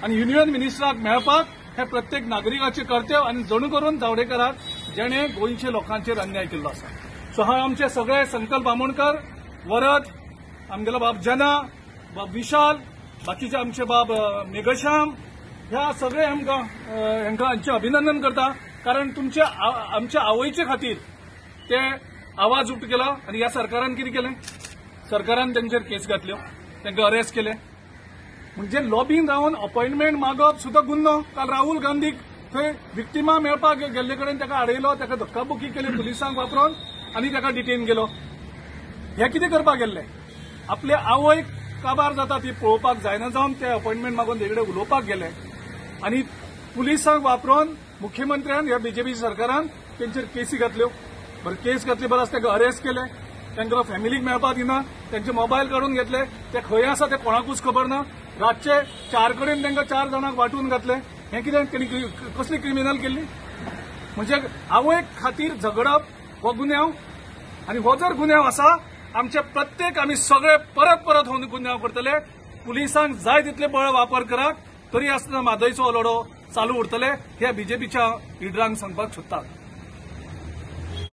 आणि युनियन मिनिस्टराक मेळपाक हे प्रत्येक नागरिकाचे कर्तव्य आणि जणू करून जावडेकराक जेणे गोंयचे लोकांचेर अन्याय केल्लो आसा. सो हांव आमचे सगळे संकल्प आमोणकर, वरद, आमगेलो बाब जना, बाब विशाल, बाकीचे आमचे बाब मेघश्याम, ह्या सगळे हांकां हांचे अभिनंदन करता. कारण तुमच्या आमच्या आवयचे खातीर ते आवाज उठ केला आणि ह्या सरकारान कितें केलें? सरकारान तेंचेर केस घातल्यो, तांकां अरेस्ट केले. म्हणजे लॉबीन रावन अपॉइंटमेंट मागप सुद्धा गुन्हो. काल राहुल गांधीक थंय विक्टिमा मेळपाक गेल्ले कडेन ताका आडयलो, ताका धक्काबुक्की केली पुलिसांक वापरून आनी ताका डिटेन केलो. हे कितें करपाक गेल्ले? आपले आवयक काबार जाता ती पळोवपाक जायना जावन ते अपॉइंटमेंट मागून तेकडे उलोवपाक गेले आनी पुलिसांक वापरून मुख्यमंत्र्यान ह्या बीजेपी सरकारान तेंचेर केसी घातल्यो. बरें, केस घातली, परस ताका अरेस्ट केले, तांकां फॅमिलीक मेळपाक दिना, तांचे मोबायल काडून घेतले, ते खंय आसा ते कोणाकूच खबर ना. रातचे 4 कडेन तांकां 4 जाणांक वांटून घातले. हें कितें तेणी कसली क्रिमिनल केल्ली? म्हणजे आवयक खातीर झगडप हो गुन्यांव. आनी हो जर गुन्यांव आसा, आमचे प्रत्येक आमी सगळे परत परत हो गुन्यांव करतले. पुलिसांक जाय तितले बळ वापर करात, तरी आसतना म्हादयचो लढो चालू उरतले. हे बीजेपीच्या लिडरांक सांगपाक सोदतात.